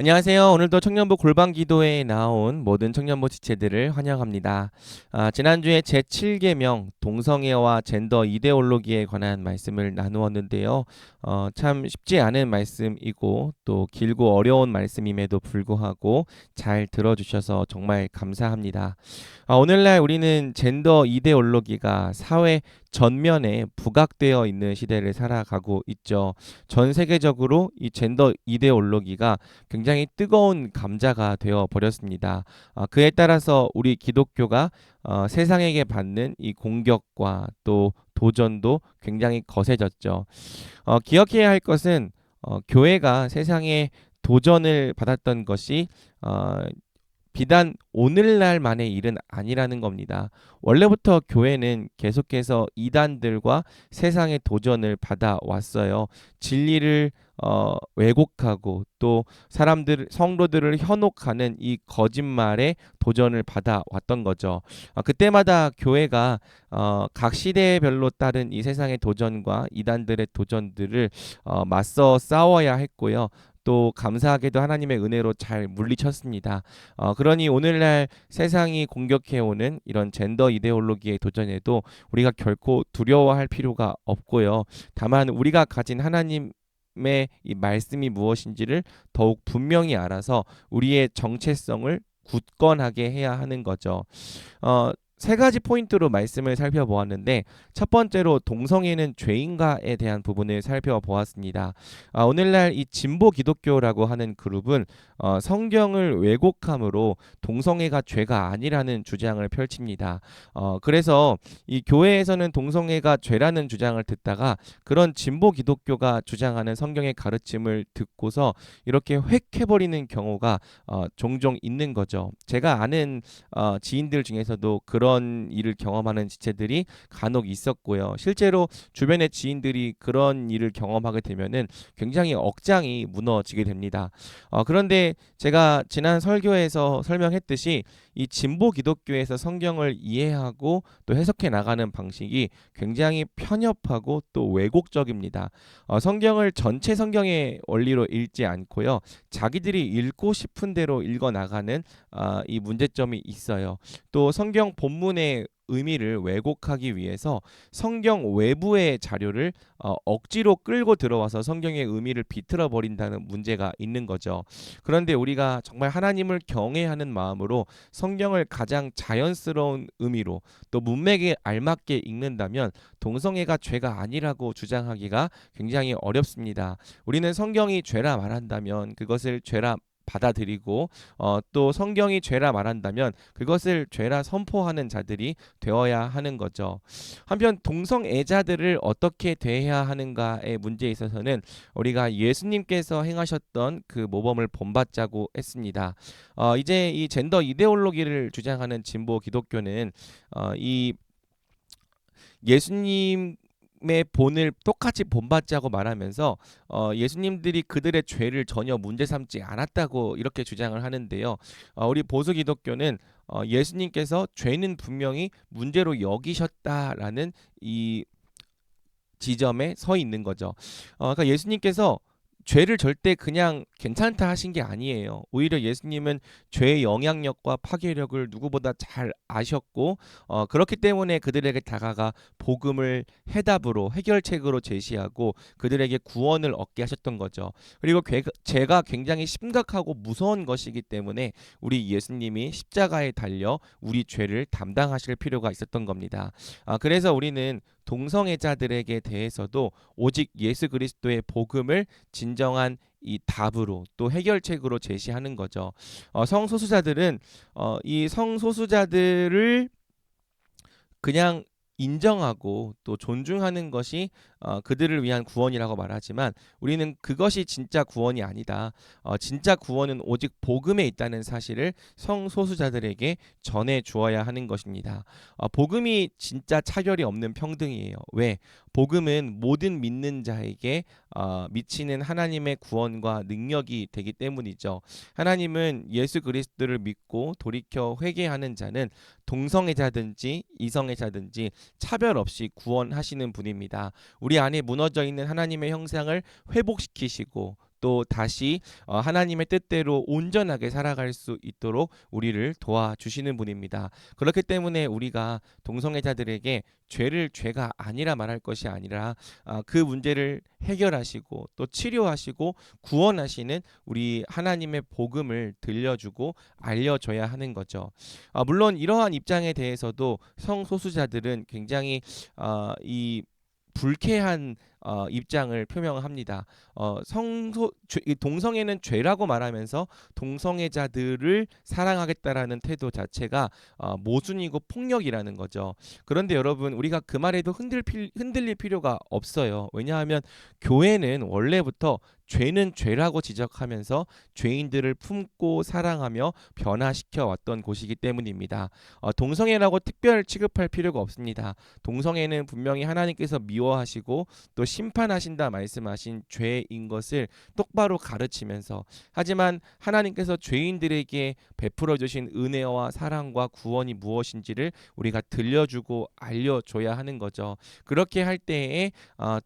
안녕하세요. 오늘도 청년부 골방기도회에 나온 모든 청년부 지체들을 환영합니다. 지난주에 제7계명 동성애와 젠더 이데올로기에 관한 말씀을 나누었는데요. 참 쉽지 않은 말씀이고 또 길고 어려운 말씀임에도 불구하고 잘 들어주셔서 정말 감사합니다. 오늘날 우리는 젠더 이데올로기가 사회 전면에 부각되어 있는 시대를 살아가고 있죠. 전 세계적으로 이 젠더 이데올로기가 굉장히 뜨거운 감자가 되어 버렸습니다. 그에 따라서 우리 기독교가 세상에게 받는 이 공격과 또 도전도 굉장히 거세졌죠. 기억해야 할 것은 교회가 세상에 도전을 받았던 것이 비단 오늘날만의 일은 아니라는 겁니다. 원래부터 교회는 계속해서 이단들과 세상의 도전을 받아왔어요. 진리를 왜곡하고 또 성도들을 현혹하는 이 거짓말에 도전을 받아왔던 거죠. 그때마다 교회가 각 시대별로 따른 이 세상의 도전과 이단들의 도전들을 맞서 싸워야 했고요. 또 감사하게도 하나님의 은혜로 잘 물리쳤습니다. 그러니 오늘날 세상이 공격해오는 이런 젠더 이데올로기의 도전에도 우리가 결코 두려워할 필요가 없고요. 다만 우리가 가진 하나님의 이 말씀이 무엇인지를 더욱 분명히 알아서 우리의 정체성을 굳건하게 해야 하는 거죠. 세 가지 포인트로 말씀을 살펴보았는데 첫 번째로 동성애는 죄인가에 대한 부분을 살펴보았습니다. 오늘날 이 진보 기독교라고 하는 그룹은 성경을 왜곡함으로 동성애가 죄가 아니라는 주장을 펼칩니다. 그래서 이 교회에서는 동성애가 죄라는 주장을 듣다가 그런 진보 기독교가 주장하는 성경의 가르침을 듣고서 이렇게 획해버리는 경우가 종종 있는 거죠. 제가 아는 지인들 중에서도 그런 일을 경험하는 지체들이 간혹 있었고요. 실제로 주변의 지인들이 그런 일을 경험하게 되면은 굉장히 억장이 무너지게 됩니다. 그런데 제가 지난 설교에서 설명했듯이 이 진보 기독교에서 성경을 이해하고 또 해석해 나가는 방식이 굉장히 편협하고 또 왜곡적입니다. 성경을 전체 성경의 원리로 읽지 않고요. 자기들이 읽고 싶은 대로 읽어 나가는 이 문제점이 있어요. 또 성경 본문의 의미를 왜곡하기 위해서 성경 외부의 자료를 억지로 끌고 들어와서 성경의 의미를 비틀어 버린다는 문제가 있는 거죠. 그런데 우리가 정말 하나님을 경외하는 마음으로 성경을 가장 자연스러운 의미로 또 문맥에 알맞게 읽는다면 동성애가 죄가 아니라고 주장하기가 굉장히 어렵습니다. 우리는 성경이 죄라 말한다면 그것을 죄라 받아들이고 또 성경이 죄라 말한다면 그것을 죄라 선포하는 자들이 되어야 하는 거죠. 한편 동성애자들을 어떻게 대해야 하는가의 문제에 있어서는 우리가 예수님께서 행하셨던 그 모범을 본받자고 했습니다. 이제 이 젠더 이데올로기를 주장하는 진보 기독교는 이 예수님의 본을 똑같이 본받자고 말하면서 예수님들이 그들의 죄를 전혀 문제 삼지 않았다고 이렇게 주장을 하는데요. 우리 보수 기독교는 예수님께서 죄는 분명히 문제로 여기셨다라는 이 지점에 서 있는 거죠. 그러니까 예수님께서 죄를 절대 그냥 괜찮다 하신 게 아니에요. 오히려 예수님은 죄의 영향력과 파괴력을 누구보다 잘 아셨고 그렇기 때문에 그들에게 다가가 복음을 해답으로 해결책으로 제시하고 그들에게 구원을 얻게 하셨던 거죠. 그리고 죄가 굉장히 심각하고 무서운 것이기 때문에 우리 예수님이 십자가에 달려 우리 죄를 담당하실 필요가 있었던 겁니다. 그래서 우리는 동성애자들에게 대해서도 오직 예수 그리스도의 복음을 진정한 이 답으로 또 해결책으로 제시하는 거죠. 성소수자들은 이 성소수자들을 그냥 인정하고 또 존중하는 것이 그들을 위한 구원이라고 말하지만 우리는 그것이 진짜 구원이 아니다. 진짜 구원은 오직 복음에 있다는 사실을 성소수자들에게 전해 주어야 하는 것입니다. 복음이 진짜 차별이 없는 평등이에요. 왜? 복음은 모든 믿는 자에게 미치는 하나님의 구원과 능력이 되기 때문이죠. 하나님은 예수 그리스도를 믿고 돌이켜 회개하는 자는 동성애자든지 이성애자든지 차별 없이 구원하시는 분입니다. 우리 안에 무너져 있는 하나님의 형상을 회복시키시고 또 다시 하나님의 뜻대로 온전하게 살아갈 수 있도록 우리를 도와주시는 분입니다. 그렇기 때문에 우리가 동성애자들에게 죄를 죄가 아니라 말할 것이 아니라 그 문제를 해결하시고 또 치료하시고 구원하시는 우리 하나님의 복음을 들려주고 알려줘야 하는 거죠. 물론 이러한 입장에 대해서도 성소수자들은 굉장히 이 불쾌한 입장을 표명합니다. 동성애는 죄라고 말하면서 동성애자들을 사랑하겠다라는 태도 자체가 모순이고 폭력이라는 거죠. 그런데 여러분, 우리가 그 말에도 흔들릴 필요가 없어요. 왜냐하면 교회는 원래부터 죄는 죄라고 지적하면서 죄인들을 품고 사랑하며 변화시켜 왔던 곳이기 때문입니다. 동성애라고 특별 취급할 필요가 없습니다. 동성애는 분명히 하나님께서 미워하시고 또 심판하신다 말씀하신 죄인 것을 똑바로 가르치면서, 하지만 하나님께서 죄인들에게 베풀어 주신 은혜와 사랑과 구원이 무엇인지를 우리가 들려주고 알려줘야 하는 거죠. 그렇게 할 때에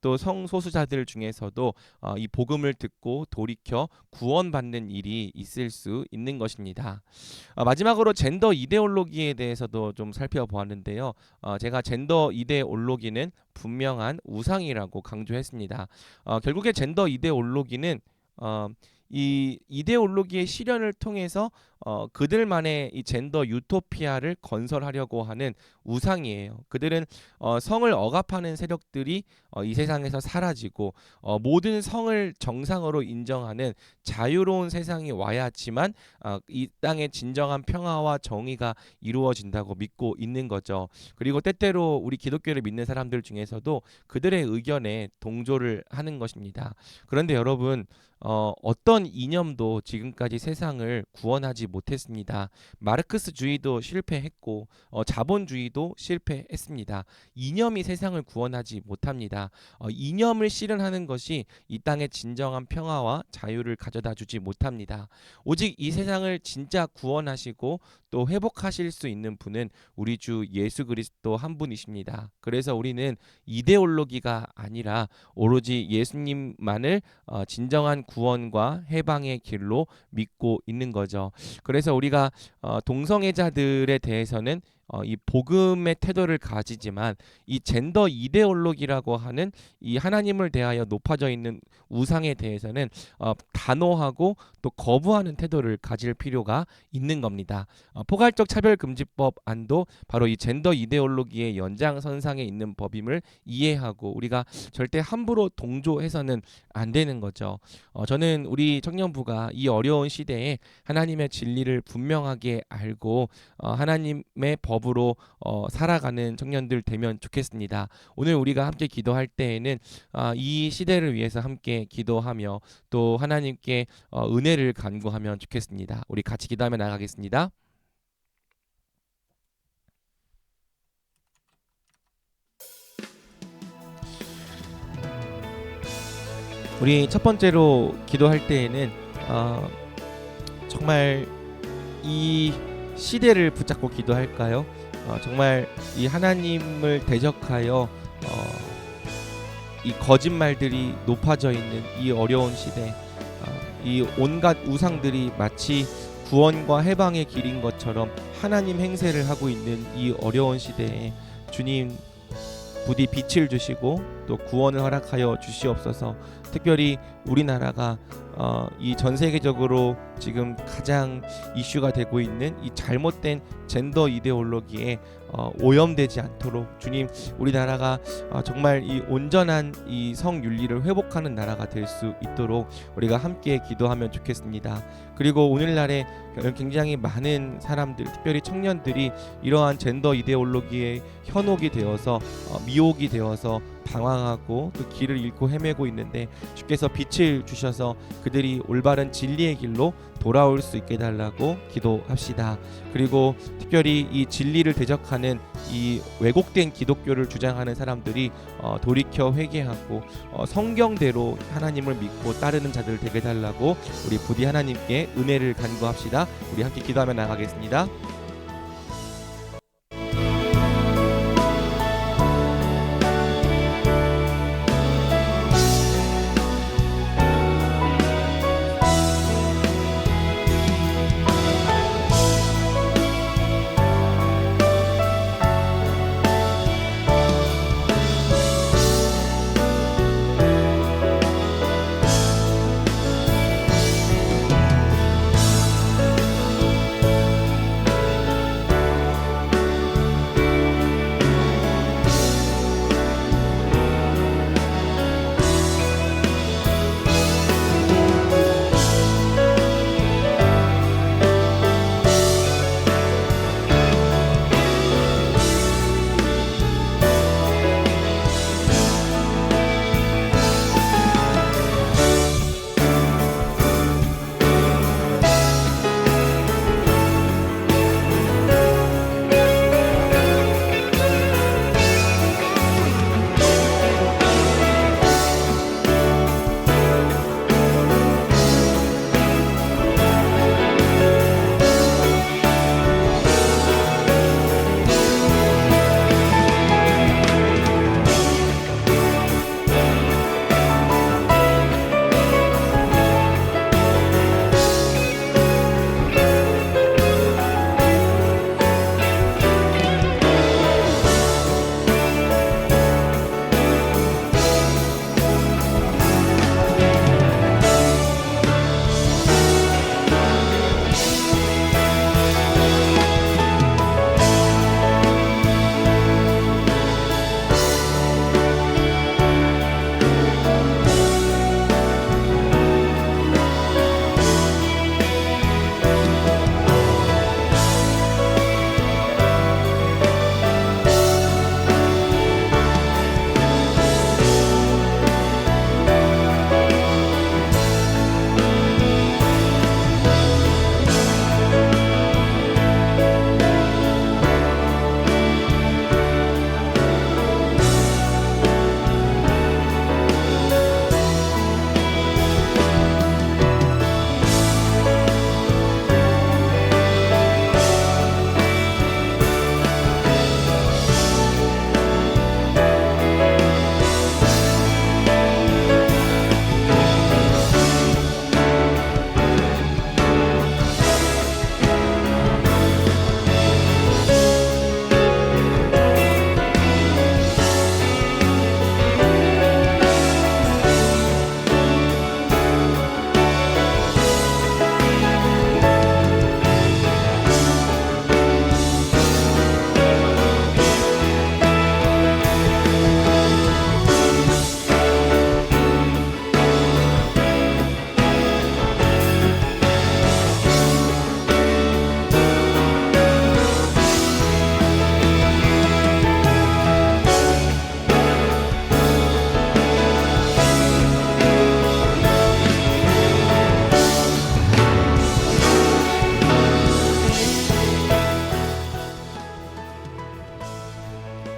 또 성소수자들 중에서도 이 복음을 듣고 돌이켜 구원받는 일이 있을 수 있는 것입니다. 마지막으로 젠더 이데올로기에 대해서도 좀 살펴보았는데요. 제가 젠더 이데올로기는 분명한 우상이라고 강조했습니다. 결국에 젠더 이데올로기는 이 이데올로기의 실현을 통해서 그들만의 이 젠더 유토피아를 건설하려고 하는 우상이에요. 그들은 성을 억압하는 세력들이 이 세상에서 사라지고 모든 성을 정상으로 인정하는 자유로운 세상이 와야지만 이 땅의 진정한 평화와 정의가 이루어진다고 믿고 있는 거죠. 그리고 때때로 우리 기독교를 믿는 사람들 중에서도 그들의 의견에 동조를 하는 것입니다. 그런데 여러분, 어떤 이념도 지금까지 세상을 구원하지 못했습니다. 마르크스주의도 실패했고 자본주의도 실패했습니다. 이념이 세상을 구원하지 못합니다. 이념을 실현하는 것이 이 땅의 진정한 평화와 자유를 가져다 주지 못합니다. 오직 이 세상을 진짜 구원하시고 또 회복하실 수 있는 분은 우리 주 예수 그리스도 한 분이십니다. 그래서 우리는 이데올로기가 아니라 오로지 예수님만을 진정한 구원과 해방의 길로 믿고 있는 거죠. 그래서 우리가 동성애자들에 대해서는 이 복음의 태도를 가지지만 이 젠더 이데올로기라고 하는 이 하나님을 대하여 높아져 있는 우상에 대해서는 단호하고 또 거부하는 태도를 가질 필요가 있는 겁니다. 포괄적 차별금지법 안도 바로 이 젠더 이데올로기의 연장선상에 있는 법임을 이해하고 우리가 절대 함부로 동조해서는 안 되는 거죠. 저는 우리 청년부가 이 어려운 시대에 하나님의 진리를 분명하게 알고 하나님의 법으로 살아가는 청년들 되면 좋겠습니다. 오늘 우리가 함께 기도할 때에는 이 시대를 위해서 함께 기도하며 또 하나님께 은혜를 간구하면 좋겠습니다. 우리 같이 기도하며 나가겠습니다. 우리 첫 번째로 기도할 때에는 정말 이 시대를 붙잡고 기도할까요? 정말 이 하나님을 대적하여 이 거짓말들이 높아져 있는 이 어려운 시대, 이 온갖 우상들이 마치 구원과 해방의 길인 것처럼 하나님 행세를 하고 있는 이 어려운 시대에 주님 부디 빛을 주시고 또 구원을 허락하여 주시옵소서. 특별히 우리나라가 이 전 세계적으로 지금 가장 이슈가 되고 있는 이 잘못된 젠더 이데올로기에 오염되지 않도록 주님, 우리나라가 정말 이 온전한 이 성윤리를 회복하는 나라가 될 수 있도록 우리가 함께 기도하면 좋겠습니다. 그리고 오늘날에 굉장히 많은 사람들, 특별히 청년들이 이러한 젠더 이데올로기에 현혹이 되어서 미혹이 되어서 방황하고 또 길을 잃고 헤매고 있는데 주께서 빛을 주셔서 그들이 올바른 진리의 길로 돌아올 수 있게 해달라고 기도합시다. 그리고 특별히 이 진리를 대적하는 이 왜곡된 기독교를 주장하는 사람들이 돌이켜 회개하고 성경대로 하나님을 믿고 따르는 자들 되게 해달라고 우리 부디 하나님께 은혜를 간구합시다. 우리 함께 기도하며 나가겠습니다.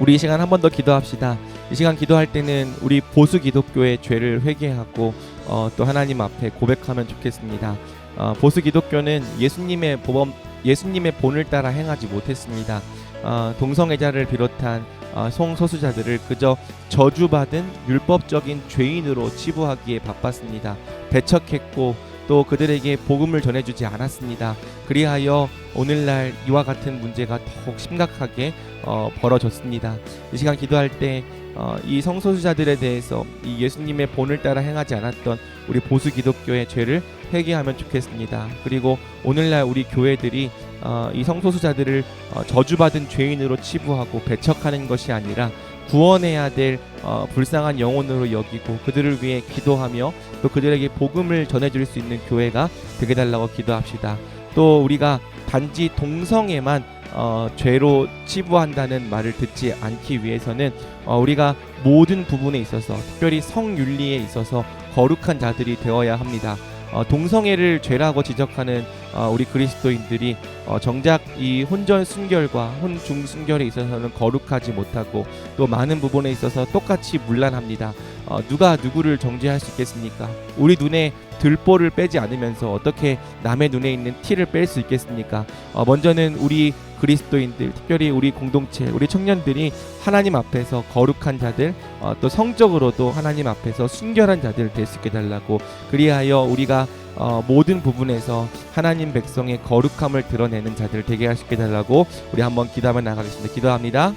우리 이 시간 한 번 더 기도합시다. 이 시간 기도할 때는 우리 보수 기독교의 죄를 회개하고 또 하나님 앞에 고백하면 좋겠습니다. 보수 기독교는 예수님의 본을 따라 행하지 못했습니다. 동성애자를 비롯한 성소수자들을 그저 저주받은 율법적인 죄인으로 치부하기에 바빴습니다. 배척했고 또 그들에게 복음을 전해주지 않았습니다. 그리하여 오늘날 이와 같은 문제가 더욱 심각하게 벌어졌습니다. 이 시간 기도할 때 이 성소수자들에 대해서 이 예수님의 본을 따라 행하지 않았던 우리 보수 기독교의 죄를 회개하면 좋겠습니다. 그리고 오늘날 우리 교회들이 이 성소수자들을 저주받은 죄인으로 치부하고 배척하는 것이 아니라 구원해야 될 불쌍한 영혼으로 여기고 그들을 위해 기도하며 또 그들에게 복음을 전해줄 수 있는 교회가 되게 달라고 기도합시다. 또 우리가 단지 동성애만 죄로 치부한다는 말을 듣지 않기 위해서는 우리가 모든 부분에 있어서 특별히 성윤리에 있어서 거룩한 자들이 되어야 합니다. 동성애를 죄라고 지적하는 우리 그리스도인들이 정작 이 혼전 순결과 혼중 순결에 있어서는 거룩하지 못하고 또 많은 부분에 있어서 똑같이 문란합니다. 누가 누구를 정죄할 수 있겠습니까? 우리 눈에 들보를 빼지 않으면서 어떻게 남의 눈에 있는 티를 뺄 수 있겠습니까? 먼저는 우리 그리스도인들, 특별히 우리 공동체, 우리 청년들이 하나님 앞에서 거룩한 자들, 또 성적으로도 하나님 앞에서 순결한 자들 될 수 있게 달라고, 그리하여 우리가 모든 부분에서 하나님 백성의 거룩함을 드러내는 자들 되게 할 수 있게 달라고 우리 한번 기도하며 나가겠습니다. 기도합니다.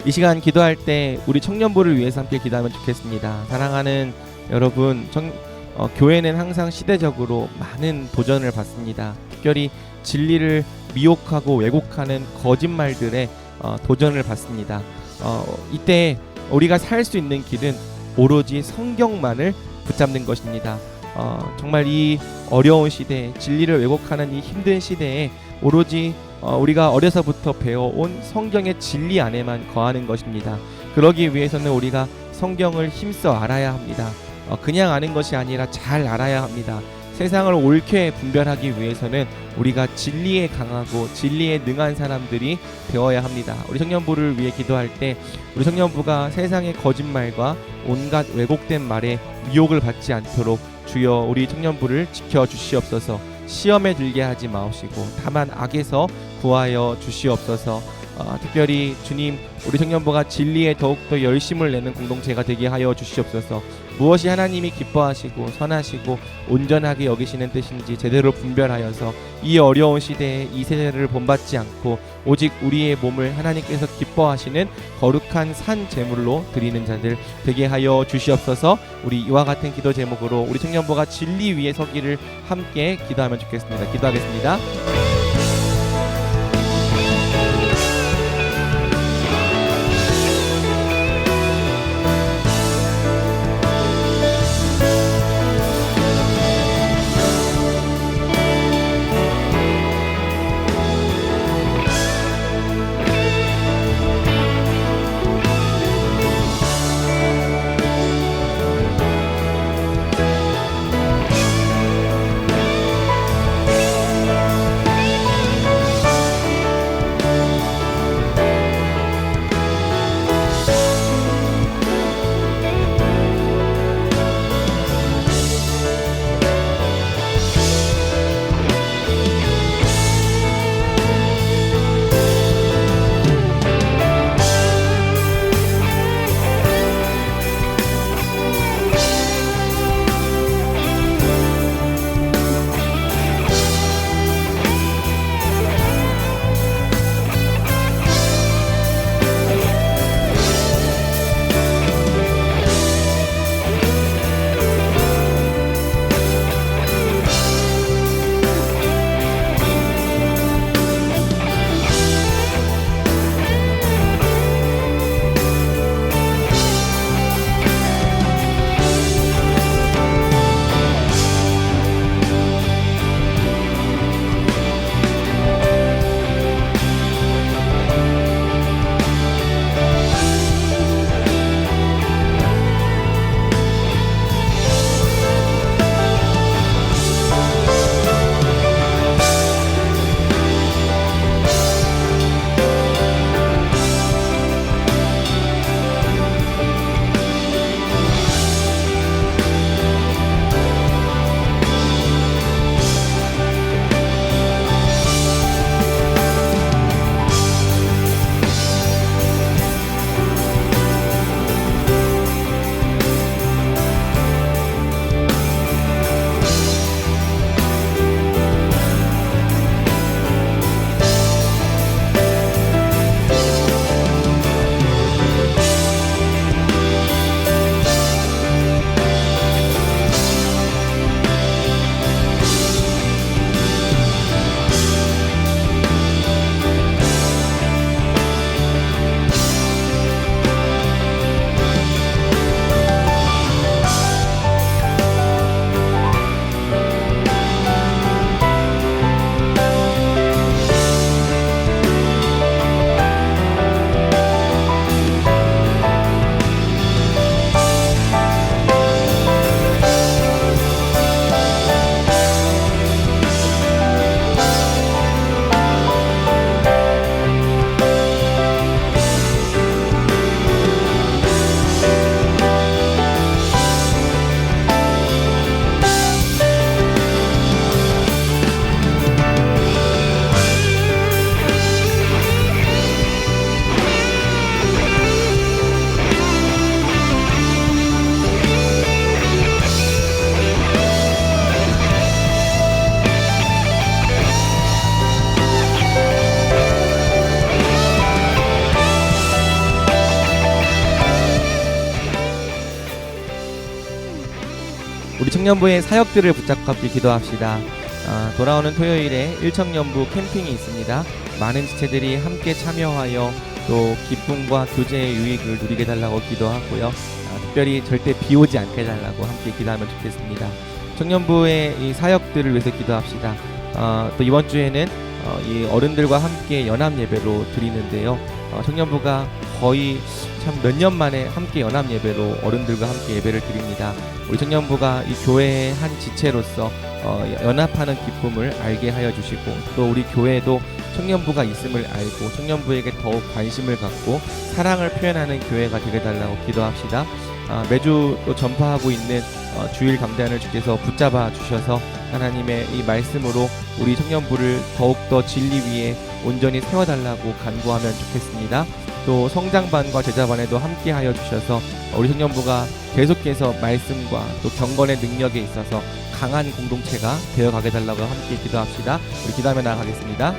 이 시간 기도할 때 우리 청년부를 위해서 함께 기도하면 좋겠습니다. 사랑하는 여러분, 교회는 항상 시대적으로 많은 도전을 받습니다. 특별히 진리를 미혹하고 왜곡하는 거짓말들에 도전을 받습니다. 이때 우리가 살 수 있는 길은 오로지 성경만을 붙잡는 것입니다. 정말 이 어려운 시대에, 진리를 왜곡하는 이 힘든 시대에 오로지 우리가 어려서부터 배워온 성경의 진리 안에만 거하는 것입니다. 그러기 위해서는 우리가 성경을 힘써 알아야 합니다. 그냥 아는 것이 아니라 잘 알아야 합니다. 세상을 옳게 분별하기 위해서는 우리가 진리에 강하고 진리에 능한 사람들이 되어야 합니다. 우리 청년부를 위해 기도할 때 우리 청년부가 세상의 거짓말과 온갖 왜곡된 말에 미혹을 받지 않도록 주여 우리 청년부를 지켜주시옵소서. 시험에 들게 하지 마옵시고 다만 악에서 구하여 주시옵소서. 특별히 주님, 우리 청년부가 진리에 더욱더 열심을 내는 공동체가 되게 하여 주시옵소서. 무엇이 하나님이 기뻐하시고 선하시고 온전하게 여기시는 뜻인지 제대로 분별하여서 이 어려운 시대에 이 세대를 본받지 않고 오직 우리의 몸을 하나님께서 기뻐하시는 거룩한 산 제물로 드리는 자들 되게 하여 주시옵소서. 우리 이와 같은 기도 제목으로 우리 청년부가 진리 위에 서기를 함께 기도하면 좋겠습니다. 기도하겠습니다. 청년부의 사역들을 붙잡고 기도합시다. 돌아오는 토요일에 일청년부 캠핑이 있습니다. 많은 지체들이 함께 참여하여 또 기쁨과 교제의 유익을 누리게 달라고 기도하고요. 특별히 절대 비 오지 않게 해달라고 함께 기도하면 좋겠습니다. 청년부의 이 사역들을 위해서 기도합시다. 또 이번 주에는 이 어른들과 함께 연합 예배로 드리는데요. 청년부가 거의 참 몇 년 만에 함께 연합 예배로 어른들과 함께 예배를 드립니다. 우리 청년부가 이 교회의 한 지체로서 연합하는 기쁨을 알게 하여 주시고, 또 우리 교회도 청년부가 있음을 알고 청년부에게 더욱 관심을 갖고 사랑을 표현하는 교회가 되게 달라고 기도합시다. 매주 또 전파하고 있는 주일 강단을 주께서 붙잡아 주셔서 하나님의 이 말씀으로 우리 청년부를 더욱더 진리 위에 온전히 세워달라고 간구하면 좋겠습니다. 또 성장반과 제자반에도 함께하여 주셔서 우리 청년부가 계속해서 말씀과 또 경건의 능력에 있어서 강한 공동체가 되어가게 달라고 함께 기도합시다. 우리 기도하며 나아가겠습니다.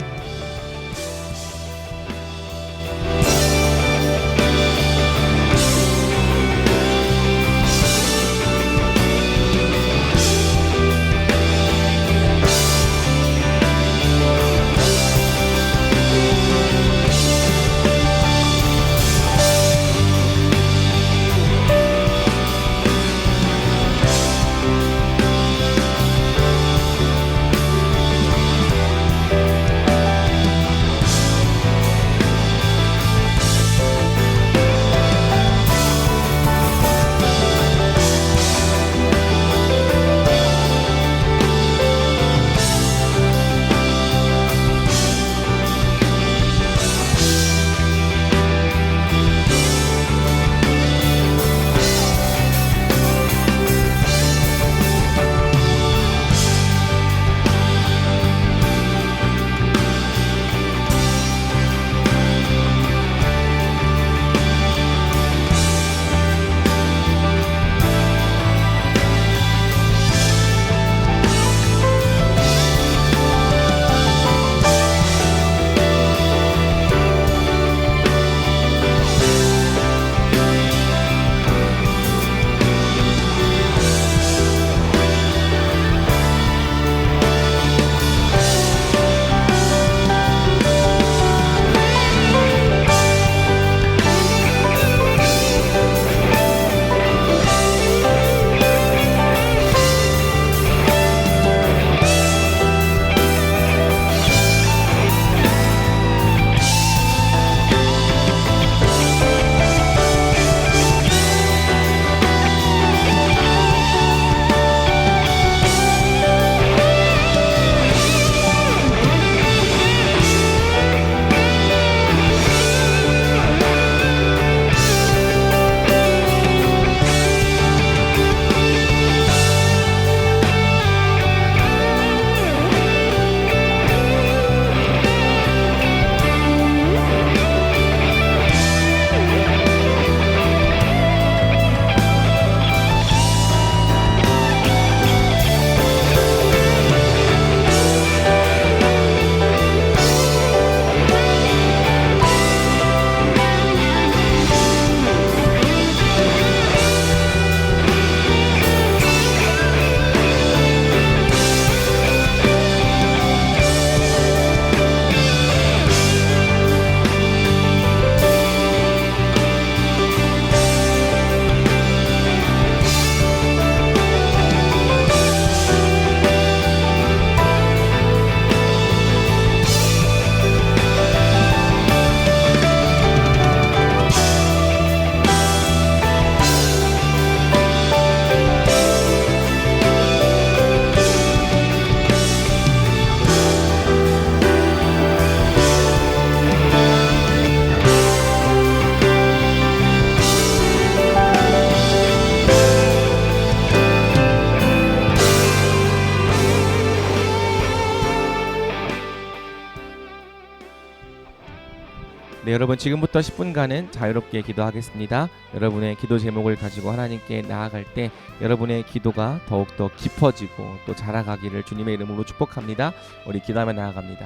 네, 여러분 지금부터 10분간은 자유롭게 기도하겠습니다. 여러분의 기도 제목을 가지고 하나님께 나아갈 때 여러분의 기도가 더욱더 깊어지고 또 자라가기를 주님의 이름으로 축복합니다. 우리 기도하며 나아갑니다.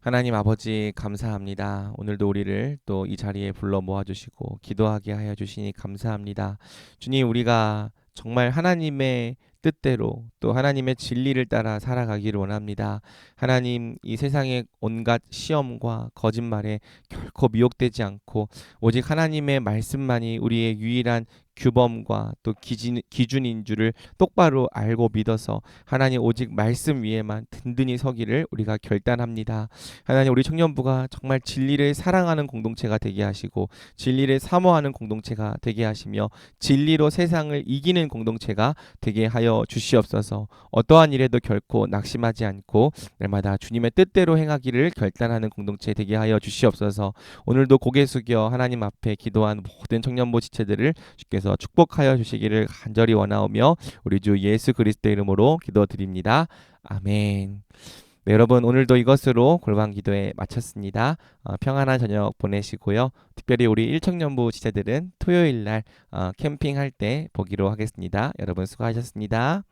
하나님 아버지 감사합니다. 오늘도 우리를 또 이 자리에 불러 모아주시고 기도하게 하여 주시니 감사합니다. 주님, 우리가 정말 하나님의 뜻대로 또 하나님의 진리를 따라 살아가기를 원합니다. 하나님, 이 세상의 온갖 시험과 거짓말에 결코 미혹되지 않고 오직 하나님의 말씀만이 우리의 유일한 규범과 또 기준인 줄을 똑바로 알고 믿어서 하나님 오직 말씀 위에만 든든히 서기를 우리가 결단합니다. 하나님, 우리 청년부가 정말 진리를 사랑하는 공동체가 되게 하시고 진리를 사모하는 공동체가 되게 하시며 진리로 세상을 이기는 공동체가 되게 하여 주시옵소서. 어떠한 일에도 결코 낙심하지 않고 날마다 주님의 뜻대로 행하기를 결단하는 공동체 되게 하여 주시옵소서. 오늘도 고개 숙여 하나님 앞에 기도한 모든 청년부 지체들을 주께서 축복하여 주시기를 간절히 원하오며 우리 주 예수 그리스도 이름으로 기도드립니다. 아멘. 네, 여러분, 오늘도 이것으로 골방 기도회 마쳤습니다. 평안한 저녁 보내시고요. 특별히 우리 1청년부 지체들은 토요일 날 캠핑할 때 보기로 하겠습니다. 여러분 수고하셨습니다.